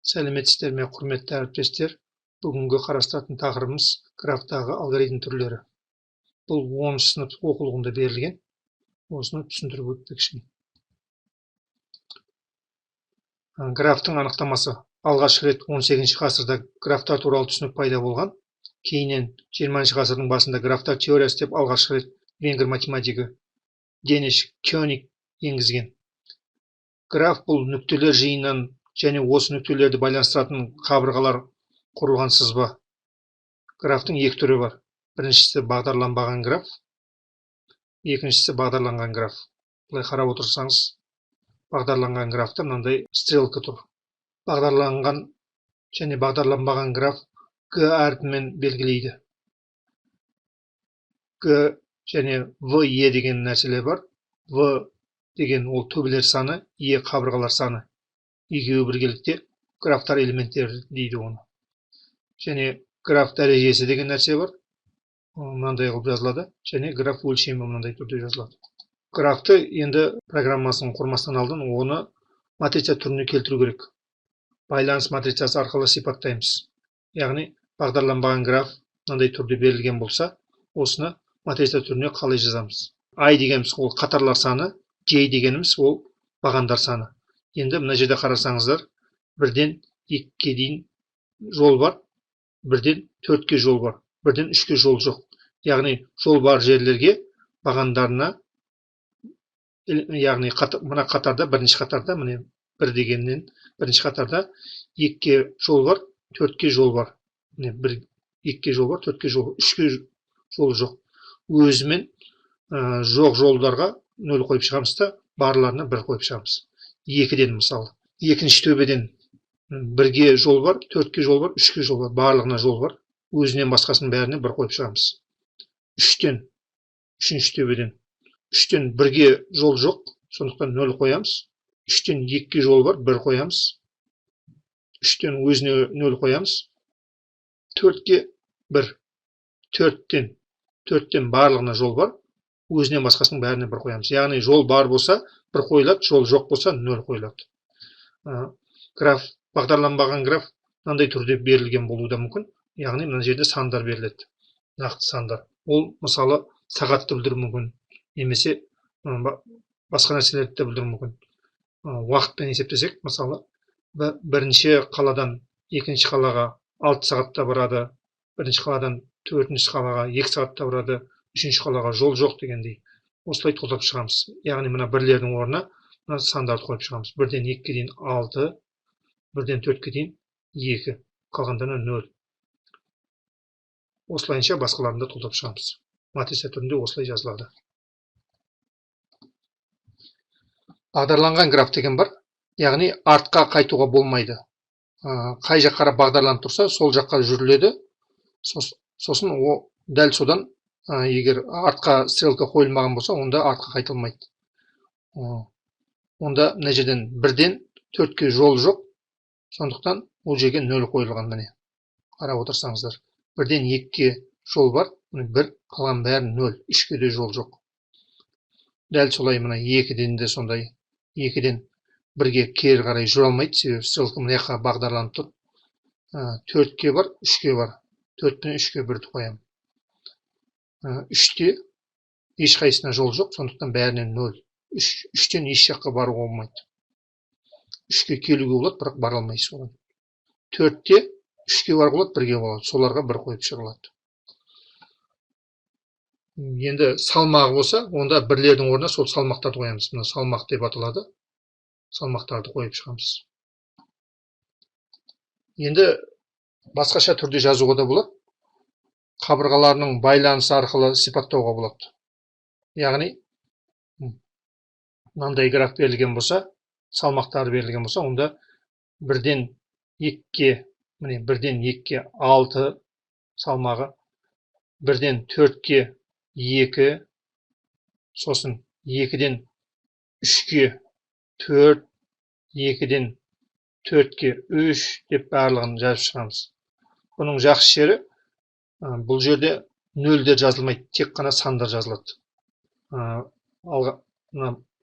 Сәлеметсіздер ме, құрметті әріптестер? Бүгінгі қарастыратын тақырыбымыз графтағы алгоритм түрлері. Бұл 10 сынып оқулығында берілген. Осыны түсіндіріп өтпекшімін. Графтың анықтамасы. Алғашқы рет 18 ғасырда графтар туралы түсінік пайда болған. Кейіннен 20 ғасырдың басында графтар теориясы деп алғашқы рет венгр математигі Денис Кёник енгізген. Граф бұл нүктелер жиынынан және осы нүктелерді байланыстыратын қабырғалар құрылған сызба. Графтың екі түрі бар. Біріншісі бағдарланбаған граф, екіншісі бағдарланған граф. Бұлай қарап отырсаңыз, бағдарланған графта мынандай стрелка тұр. Бағдарланған және бағдарланбаған граф Г әрпімен белгілейді. Г және В, деген нәрселер бар. В деген ол төбелер саны, Е қабырғалар саны. Екеуі біргелікте графтар элементтері дейді оны. Және граф дәрежесі деген нәрсе бар. Мынандай қылып жазылады. Және граф өлшемі мынандай түрде жазылады. Графты енді программасын құрмастан алдын оны матрица түріне келтіру керек. Байланыс матрицасы арқылы сипаттаймыз. Яғни бағдарланбаған граф мынандай түрде берілген болса, осыны матрица түріне қалай жазамыз? I дегеніміз ол қатарлар саны, J дегеніміз ол бағандар саны. Енді мына жерде қарасаңыздар, 1-ден 2-ге дейін жол бар, 1-ден 4-ге жол бар, 1-ден 3-ге жол жоқ. Яғни жол бар жерлерге бағандарына, яғни мына қатарда, бірінші қатарда, міне 1 дегеннен бірінші қатарда 2-ге жол бар, 4-ге жол бар. Міне 2-ге жол бар, 4-ге жол, 3-ге жол жоқ. Өзімен жоқ жолдарға 0 қойып шығамыз да, барларына 1 қойып шығамыз. 2-ден мысалы. Екінші төбеден 1-ге жол бар, 4-ге жол бар, 3-ге жол бар. Барлығына жол бар. Өзінен басқасының бәріне 1 қойып шығамыз. 3-тен, үшінші төбеден 3-тен 1-ге жол жоқ, сондықтан 0 қоямыз. 3-тен 2-ге жол бар, 1 қоямыз. 3-тен өзіне 0 қоямыз. 4-ге 1. 4-тен барлығына жол бар. Өзінен басқасының бәріне 1 қоямыз. Яғни жол бар болса 1 қойылады, жол жоқ болса 0 қойылады. Граф, бағдарланбаған граф мынандай түрде берілген болуы да мүмкін. Яғни мына жерде сандар беріледі. Нақты сандар. Ол мысалы сағатты білдіруі мүмкін, немесе басқа нәрселерді де білдіруі мүмкін. Уақытпен есептесек, мысалы бірінші қаладан екінші қалаға 6 сағатта барады, бірінші қаладан 4-ші қалаға 2 сағатта барады, 3-ші қалаға жол жоқ дегендей. Осылай толтырып шығамыз. Яғни мына бірлердің орнына мына сандарды қойып шығамыз. 1-ден 2-ге дейін 6, 1-ден 4-ге дейін 2, қалғандарына 0. Осылайынша басқаларын да толтырып шығамыз. Матрица түрінде осылай жазылады. Бағдарланған граф деген бар. Яғни артқа қайтуға болмайды. Қай жаққа бағдарланып тұрса, сол жаққа жүріледі. Сосын дәл содан егер артқа стрелка қойылмаған болса, онда артқа қайтылмайды. Онда мына жерден 1-ден 4-ге жол жоқ. Сондықтан ол жерге 0 қойылған. Міне қарап отырсаңыздар. 1-ден 2-ге жол бар, 1, қалған бәрі 0. 3-ге де жол жоқ. Дәл солай мына 2-ден де сондай. 2-ден 1-ге кері қарай жүре алмайды, себебі стрелка мына жаққа бағдарланып тұр. 4-ге бар, 3-ге бар. 4 пен 3-ге 1-ді қоямын. 3-те ешқайсысына жол жоқ, сондықтан бәрінен 0. 3-тен еш жаққа баруға болмайды. 3-ге келуге болады, бірақ бара алмайсыз оған. 4-те 3-ге баруға болады, 1-ге болады. Соларға 1 қойып шығарылады. Енді салмағы болса, онда бірлердің орнына сол салмақтарды қоямыз. Мына салмақ деп аталады. Салмақтарды қойып шығамыз. Енді басқаша түрде жазуға да болады. Қабырғаларының байланысы арқылы сипаттауға болады. Яғни мынандай граф берілген болса, салмақтары берілген болса, онда 1-ден 2-ге, міне 1-ден 2-ге 6 салмағы, 1-ден 4-ге 2, сосын 2-ден 3-ге 4, 2-ден 4-ге 3 деп барлығын жазып шығамыз. Бұның жақсы жері, бұл жерде нөлдер жазылмайды, тек қана сандар жазылады.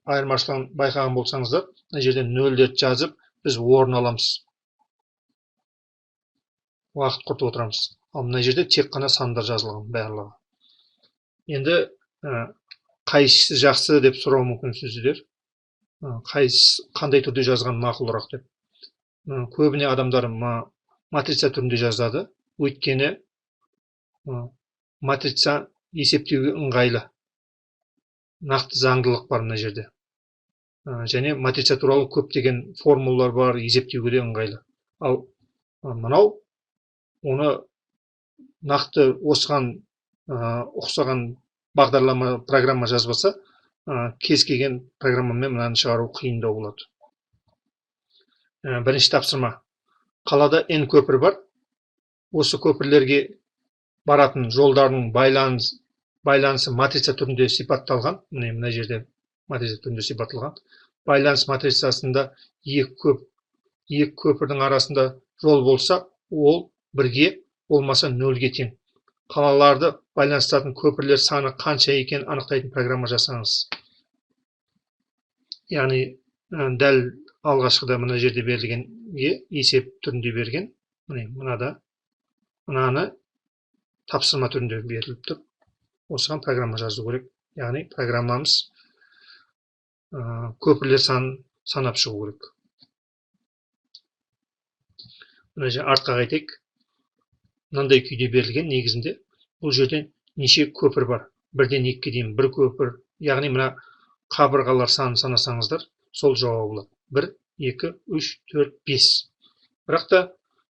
Айырмашылығын байқаған болсаңыздар, мына жерде нөлдерді жазып, біз орын аламыз. уақыт құртып отырамыз. Ал мына жерде тек қана сандар жазылған барлығы. Енді қайсысы жақсы деп сұрау мүмкінсіздер. Қандай түрде жазған мақұлырақ деп. Көбіне адамдар матрица түрінде жазады. Өйткені матрица есептеуге ыңғайлы. Нақты заңдылық бар мына жерде. Және матрица туралы көптеген формулалар бар, есептеуге де ыңғайлы. Ал мынау оны нақты осыған ұқсаған программа жазбаса, кез келген программамен мынаны шығару қиындау болады. Бірінші тапсырма. Қалада N көпір бар. Осы көпірлерге баратын жолдардың байланысы матрица түрінде сипатталған. Мына жерде матрица түрінде сипатталған. Байланыс матрицасында екі көпірдің арасында жол болса, ол 1-ге, болмаса 0-ге тең. Қалаларды байланыстыратын көпірлер саны қанша екен анықтайтын программа жасаңыз. Яғни дәл алғашқыда мына жерде берілгенге есеп түрінде берген. Мынаны тапсырма түрінде беріліп тұр. Осыған программа жазу керек. Яғни программамыз көпірлер санын санап шығу керек. Мына жерде артқа қайтайық. Мынандай күйде берілген негізінде. Бұл жерде неше көпір бар? 1-ден 2-ге дейін бір көпір. Яғни мына қабырғалар санын санасаңыздар, сол жауабы болады. 1, 2, 3, 4, 5. Бірақ та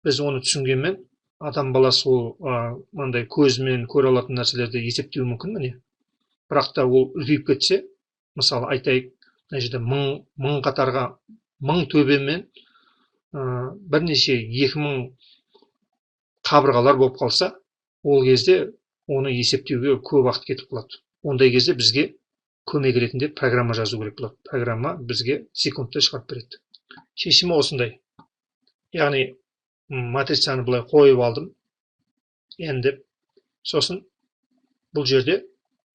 біз оны түсінгенмен, адам баласы мынандай көзімен көре алатын нәрселерді есептеу мүмкін міне. Бірақ та ол үлкейіп кетсе, мысалы айтайық, мына жерде 1000 қатарға 1000 төбемен бірнеше 2000 қабырғалар болып қалса, ол кезде оны есептеуге көп уақыт кетіп қалады. Ондай кезде бізге көмек ретінде программа жазу керек болады. Программа бізге секундта шығарып береді. Шешімі осындай. Яғни матрицаны былай қойып алдым. Енді сосын бұл жерде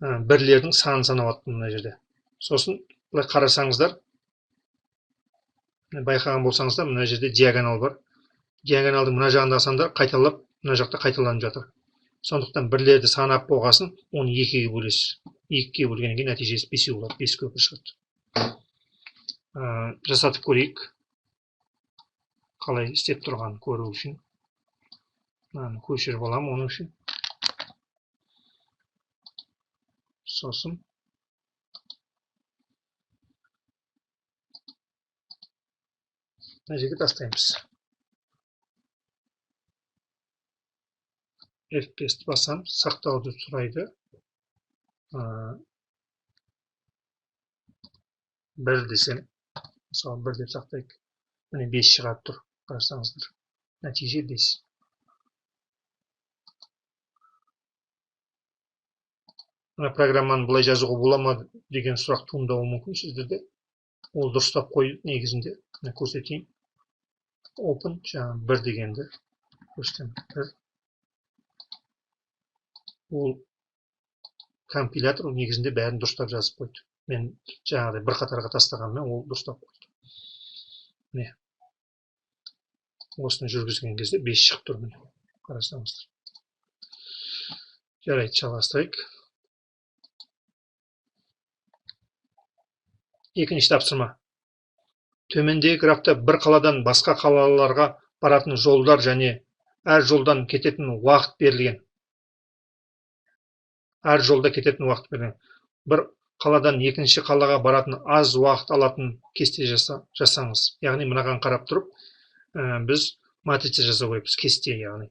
бірлердің санын санап аттым мына жерде. Сосын былай қарасаңыздар, байқаған болсаңыздар, мына жерде диагонал бар. Диагоналдың мына жағында сандар қайталап, мына жақта қайталанып жатыр. Сондықтан бірлерді санап болғасын, оны 2-ге бөлесіз. 2-ге бөлгеннен кейін нәтижесі 5 болады, 5 көпір шығады. Жасатып көрейік. Қалай істеп тұрғанын көру үшін. Көшіріп аламын оның үшін. Сосын мына жерге тастаймыз. F5-ті басам, сақтауды сұрайды. 1 десем, мысалы 1 деп сақтайық. Міне 5 шығады тұр, қарасаңыздар. Нәтиже 5. Мына программаны былай жазуға бола ма деген сұрақ туындауы мүмкін сіздерде. Ол дұрыстап қойып негізінде. Көрсетейін. Open, жаңа 1 дегенді. Көрсетем 1. Ол компилятор негізінде бәрін дұрыстап жазып қойды. Мен жаңағыдай бір қатарға тастағанмен ол дұрыстап қойды. Міне. Осыны жүргізген кезде 5 шығып тұр міне. Қарасаңыздар. Жарайды, жалғастырайық. Екінші тапсырма. Төмендегі графта бір қаладан басқа қалаларға баратын жолдар және әр жолдан кететін уақыт берілген. Әр жолда кететін уақыт берілген. Бір қаладан екінші қалаға баратын аз уақыт алатын кесте жасаңыз. Яғни мынаған қарап тұрып, біз матрица жасау керекпіз, кесте яғни.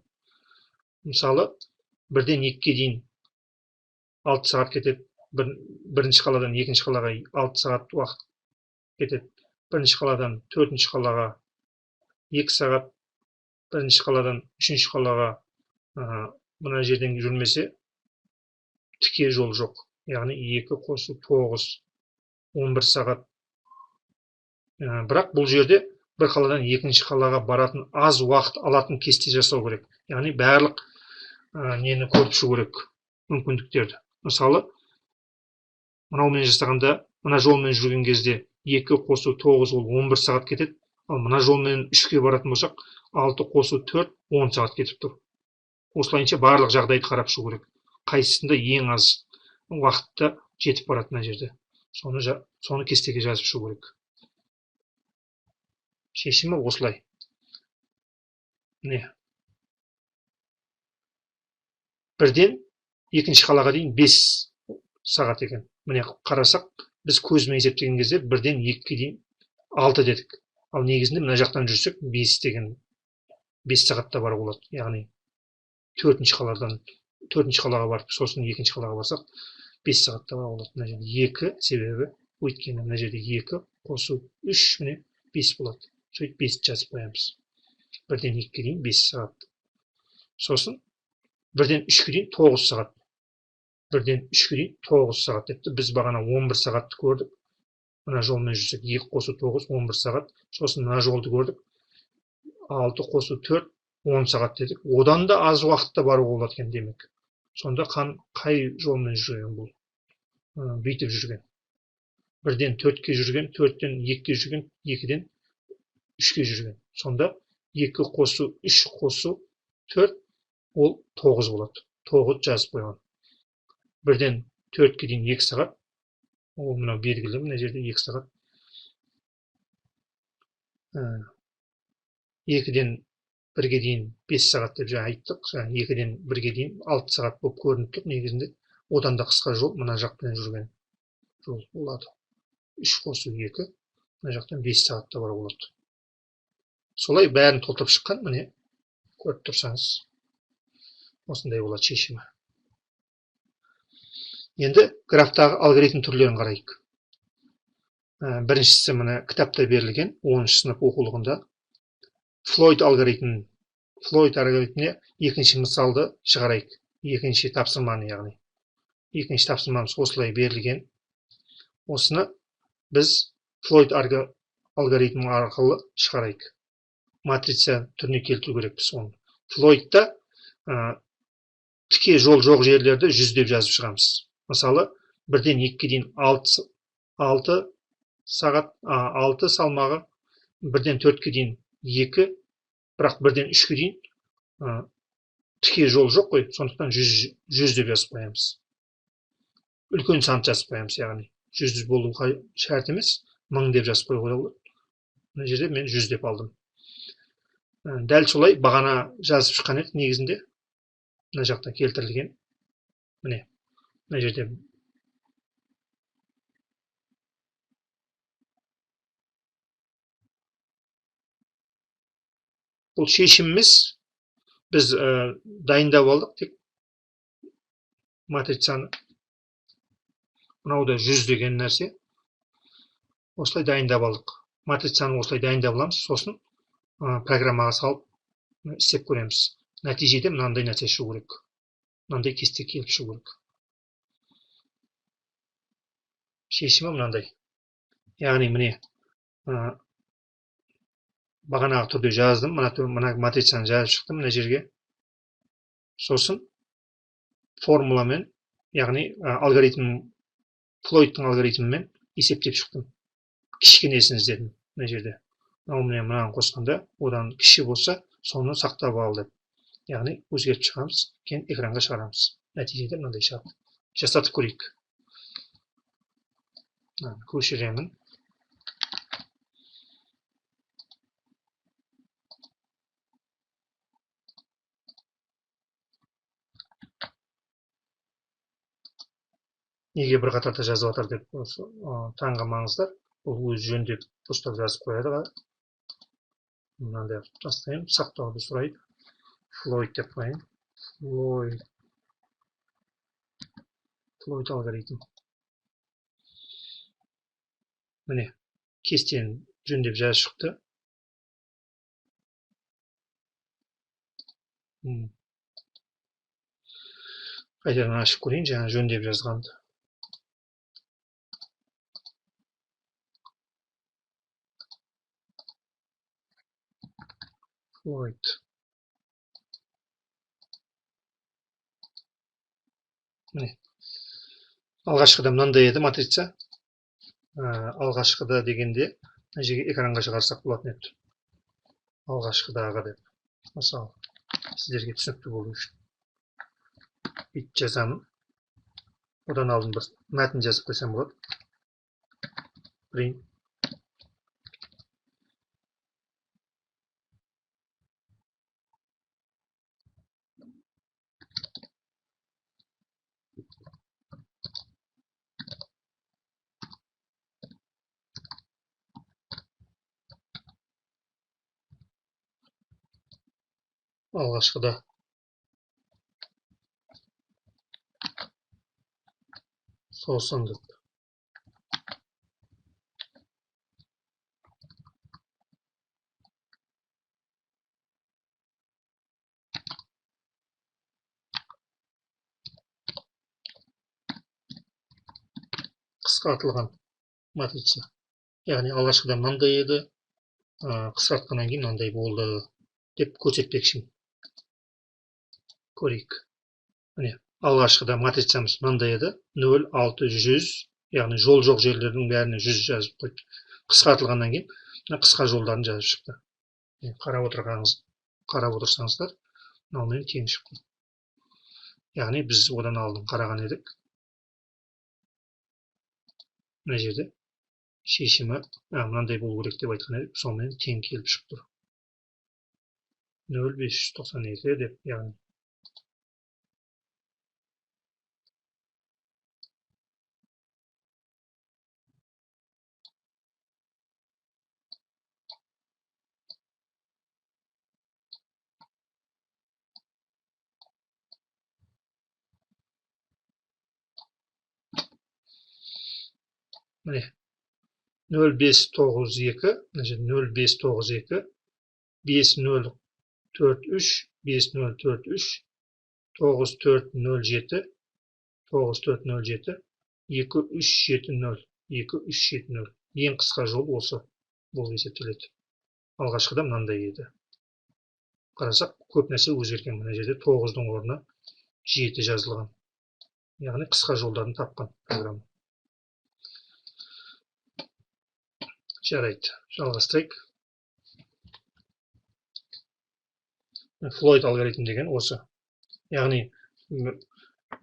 Мысалы, 1-ден 2-ге дейін 6 сағат кетеді. Бірінші қаладан екінші қалаға 6 сағат уақыт кетеді. Бірінші қаладан 4-ші қалаға 2 сағат, бірінші қаладан 3-ші қалаға мына жерден жүрмесе, тіке жол жоқ. Яғни 2 қосу 9, 11 сағат. Бірақ бұл жерде бір қаладан екінші қалаға баратын аз уақыт алатын кесте жасау керек. Яғни барлық нені көріп шығу керек, мүмкіндіктерді. Мысалы, мынаумен жасағанда, мына жолмен жүрген кезде 2 қосу 9 ол 11 сағат кетеді. Ал мына жолмен 3-ге баратын болсақ, 6 қосу 4 10 сағат кетіп тұр. Осылайынша барлық жағдайды қарап шығу керек. Қайсысында ең аз уақытта жетіп барады мына жерде. Соны кестеге жазып шығу керек. Шешімі осылай. Міне. Бірден екінші қалаға дейін 5 сағат екен. Міне қарасақ, біз көзімен есептеген кезде бірден 2-ге дейін 6 дедік. Ал негізінде мына жақтан жүрсек 5 деген 5 сағатта бар болады. Яғни 4-ші қалаға барып, сосын 2-ші қалаға барсақ 5 сағатта бар болады. Мына жерде 2 себебі өйткені мына жерде 2 қосу 3 міне 5 болады. Сөйтіп 5 жазып қоямыз. Бірден 2-ге дейін 5 сағат. Сосын бірден 3-ге дейін 9 сағат. Бірден 3-ге дейін 9 сағат депті. Біз бағана 11 сағатты көрдік. Мына жолмен жүрсек 2 қосу 9 11 сағат. Сосын мына жолды көрдік. 6 қосу 4 10 сағат дедік. Одан да аз уақытта баруға болады екен демек. Сонда қай жолмен жүрген бұл? Бүйтіп жүрген. Бірден 4-ке жүрген, 4-тен 2-ке жүрген, 2-ден 3-ке жүрген. Сонда 2 қосу 3 қосу 4 ол 9 болады. 9 жазып қойған. Бірден 4-ке дейін 2 сағат. Ол мынау белгілі, мына жерде 2 сағат. 2-ден 1-ге дейін 5 сағат деп жаңа айттық. 2-ден 1-ге дейін 6 сағат болып көрініп тұр. Негізінде одан да қысқа жол мына жақпен жүрген жол болады. 3 қосу 2, мына жақтан 5 сағатта бар болады. Солай бәрін толтырып шыққан, міне көріп тұрсаңыз. Осындай болады шешімі. Енді графтағы алгоритм түрлерін қарайық. Біріншісі мына кітапта берілген 10-шы сынып оқулығында Флойд алгоритміне екінші мысалды шығарайық. Екінші тапсырманы яғни. Екінші тапсырмамыз осылай берілген. Осыны біз Флойд алгоритмі арқылы шығарайық. Матрица түріне келтіру керекпіз оны. Флойдта тіке жол жоқ жерлерді 100 деп жазып шығамыз. Мысалы, бірден 2-ге дейін 6 сағат, 6 салмағы, бірден 4-ге дейін 2, бірақ бірден 3-ге дейін тіке жол жоқ қой, сондықтан 100 деп жазып қоямыз. Үлкен сан жазып қоямыз, яғни 100 болуға шарт емес, 1000 деп жазып қоюға болады. Мына жерде мен 100 деп алдым. Дәл солай бағана жазып шыққан еді негізінде. Мына жақта келтірілген. Міне, мына жерде бұл шешіміміз. Біз дайындап алдық тек матрицаны. Мынау да 100 деген нәрсе. Осылай дайындап алдық. Матрицаны осылай дайындап аламыз, сосын программаға салып істеп көреміз. Нәтижеде мынандай нәрсе шығу керек. Мынандай кесте келіп шығу керек. Шешімі мынандай. Яғни міне бағанағы түрде жаздым. Мына матрицаны жазып шықтым мына жерге. Сосын формуламен, яғни Флойдтың алгоритмімен есептеп шықтым. Кішкенесін іздедім мына жерде. Мынаны қосқанда, одан кіші болса, соны сақтап ал деп. Яғни өзгертіп шығамыз, кейін экранға шығарамыз. Нәтижеде мынандай шығады. Жасатып көрейік. Көшіремін. Неге бір қатарда жазып атыр деп таңғалмаңыздар. Бұл өз жөндеп дұрыстап жазып қояды. Мынандай тастайын, сақтауды сұрайды. Флойд деп қояйын. Флойд алгоритм. Міне, кестені жөндеп жазып шықты. Қайтадан ашып көрейін, жаңа жөндеп жазғанды. Флойд. Міне. Алғашқыда мынандай еді матрица. Алғашқыда дегенде, мына жерге экранға шығарсақ болатын еді. алғашқыдағы деп. Мысалы, сіздерге түсінікті болу үшін. Бүйтіп жазамын. Одан алдын бір мәтін жазып қойсам болады. Print. Алғашқыда сосын деп. Қысқартылған матрица. Яғни алғашқыда мынандай еді, қысқартқаннан кейін мынандай болды деп көрсетпекшімін. Көрейік. Міне, алғашқыда матрицамыз мынандай еді, 0, 6, 100, яғни жол жоқ жерлердің бәріне 100 жазып қойды. Қысқартылғаннан кейін мына қысқа жолдарын жазып шықты. Қарап отырсаңыздар, мынаумен тең шықты. Яғни біз одан алдын қараған едік. Мына жерде шешімі мынандай болу керек деп айтқан едік, сонымен тең келіп шықты. 0,592 деп, яғни міне 0592, значит 0592 5043 5043 9407 9407 2370 2370. Ең қысқа жол осы болып есептеледі. Алғашқыда мынандай еді. Қарасақ, көп нәрсе өзгерген. Мына жерде 9-дың орнына 7 жазылған. Яғни қысқа жолдарын тапқан программа. Жарайды, жалғастырайық. Флойд алгоритм деген осы. Яғни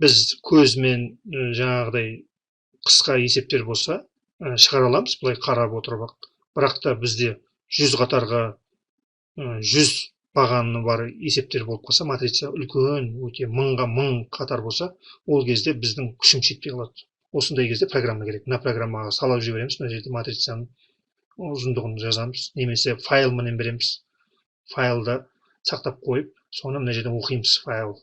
біз көзмен жаңағыдай қысқа есептер болса шығара аламыз, бұлай қарап отырып. Бірақ та бізде 100 қатарға 100 бағаны бар есептер болып қалса, матрица үлкен, өте мыңға мың қатар болса, ол кезде біздің күшіміз жетпей қалады. Осындай кезде программа керек. Мына программаға салып жібереміз, мына жерде матрицаның ұзындығын жазамыз, немесе файлменен береміз. Файлда сақтап қойып, соны мына жерден оқимыз файл.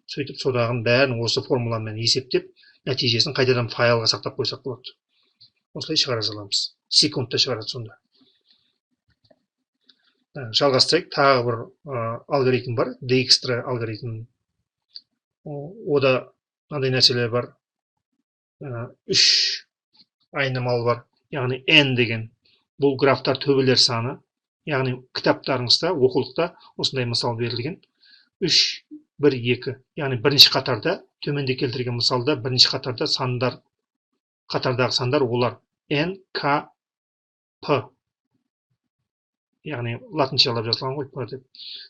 Сөйтіп, содағын бәрін осы формуламен есептеп, нәтижесін қайтадан файлға сақтап қойсақ болады. Осылай шығара аламыз. Секундта шығарады сонда. Жалғастырайық. Тағы бір алгоритм бар, Dijkstra алгоритм. Ода мынандай нәрселер бар. 3 айнымалы бар. Яғни n деген. Бұл графтар төбелер саны. Яғни кітаптарыңызда, оқулықта осындай мысал берілген. 3, 1, 2. Яғни бірінші қатарда, төменде келтірген мысалда, бірінші қатарда сандар, қатардағы сандар олар n, k, p. Яғни латыншалап жазылған ғой, p деп.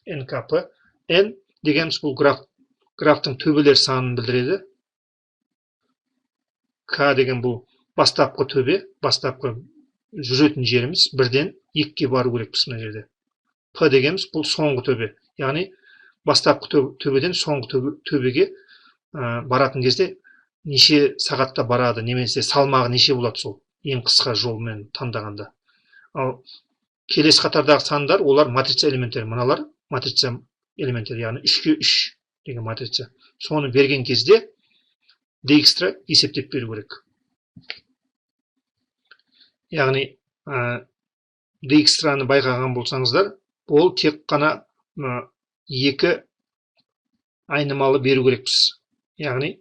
n, k, p. n дегеніміз бұл графтың төбелер санын білдіреді. K деген бұл бастапқы төбе, бастапқы жүретін жеріміз, бірден 2-ге бару керекпіз мына жерде. P дегеніміз бұл соңғы төбе. Яғни бастапқы төбеден соңғы төбеге баратын кезде неше сағатта барады, немесе салмағы неше болады сол ең қысқа жолмен таңдағанда. Ал келесі қатардағы сандар, олар матрица элементтері. Мыналар матрица элементтері, яғни 3-ке 3 деген матрица. Соны берген кезде Dijkstra есептеп беру керек. Яғни Dijkstrаны байқаған болсаңыздар, ол тек қана 2 айнымалы беру керекпіз. Яғни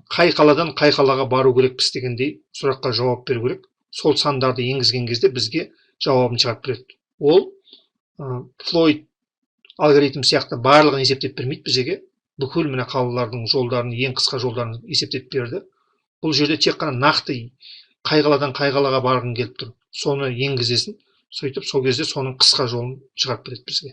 қай қаладан қай қалаға бару керекпіз дегендей сұраққа жауап беру керек. Сол сандарды енгізген кезде бізге жауабын шығарып береді. Ол Флойд алгоритм сияқты барлығын есептеп бермейді бізге. Бүкіл мына қалалардың жолдарын, ең қысқа жолдарын есептеп берді. Бұл жерде тек қана нақты қай қаладан қай қалаға барғың келіп тұр. Соны енгізесің. сөйтіп сол кезде соның қысқа жолын шығарып береді бізге.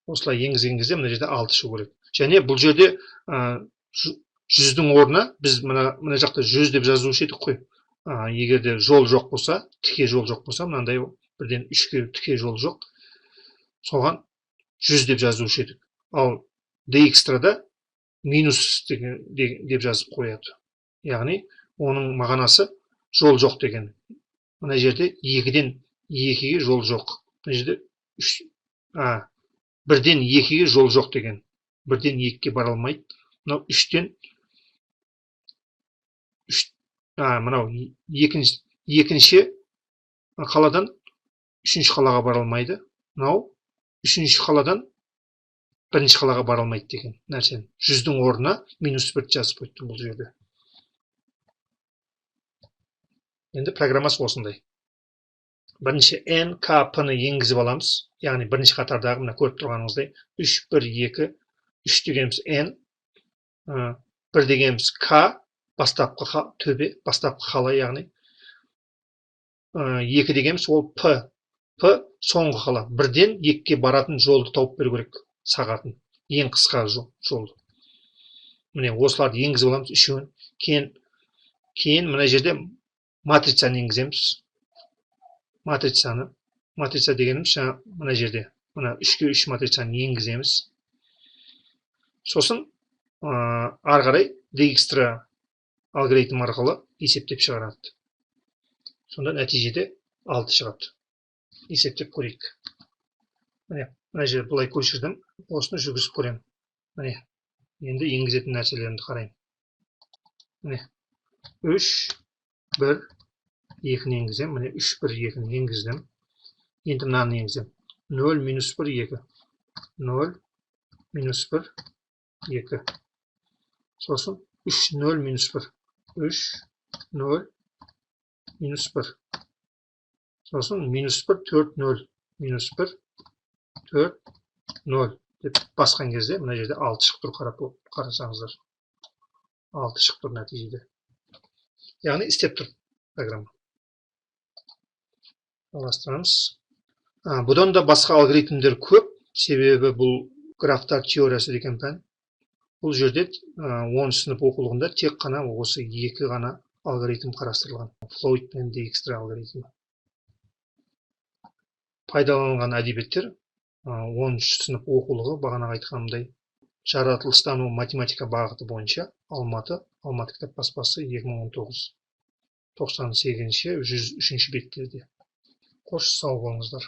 Осылай енгізген кезде мына жерде 6 шығу керек. Және бұл жерде 100-дің орнына біз мына жақта 100 деп жазушы едік қой. Егер де жол жоқ болса, тіке жол жоқ болса, мынандай 1-ден 3-ке тіке жол жоқ. Соған 100 деп жазушы едік. Ал dx'трада минус деп жазып қояды. Яғни оның мағынасы жол жоқ деген. Мына жерде 2-ден 2-ге жол жоқ. Мына жерде 1-ден 2-ге жол жоқ деген. 1-ден 2-ге бара алмайды. Мынау 3-ден мынау екінші қаладан 3-ші қалаға бара алмайды. Мынау 3-ші қаладан 1-ші қалаға бара алмайды деген нәрсені. 100-дің орнына -1 жазып қойдым бұл жерде. Енді программасы осындай. Бірінші n, k, p-ны енгізіп аламыз. Яғни бірінші қатардағы мына көріп тұрғаныңыздай 3, 1, 2, 3 дегеніміз n, 1 дегеніміз k, бастапқы төбе, бастапқы қала, яғни 2 дегеніміз ол p, соңғы қала. 1-ден 2-ге баратын жолды тауып беру керек, сағатын. Ең қысқа жолды. Міне осыларды енгізіп аламыз үшеуін. Кейін мына жерде матрицаны енгіземіз. Матрица дегеніміз мына жерде. Мына 3-ке 3 матрицаны енгіземіз. Сосын ары қарай dx'тра алгоритм арқылы есептеп шығарады. Сонда нәтижеде 6 шығады. Есептеп көрейік. Мына жерде бұлай көшірдім. Осыны жүргізіп көремін. Міне, енді енгізетін нәрселерімді қараймын. Міне, 3, 1, 2-ні енгізем. Міне, 3, 1, 2-ні енгіздім. Енді мынаны енгізем. 0, -1, 2. 0, -1, 2. Сосын 3, 0, -1. 3, 0, -1. Сосын -1, 4, 0, -1, 4, 0 деп басқан кезде мына жерде 6 шығып тұр, қарасаңыздар. 6 шығып тұр нәтижеде. Яғни істеп тұр программа. Жалғастырамыз. Бұдан да басқа алгоритмдер көп, себебі бұл графтар теориясы деген пән. Бұл жерде 10 сынып оқулығында тек қана осы 2 ғана алгоритм қарастырылған. Floyd пен dx'тра алгоритмі. Пайдаланылған әдебиеттер 10 сынып оқулығы бағана айтқанымдай жаратылыстану математика бағыты бойынша Алматы кітап баспасы 2019 98-103 беттерде. Қош сау болыңыздар.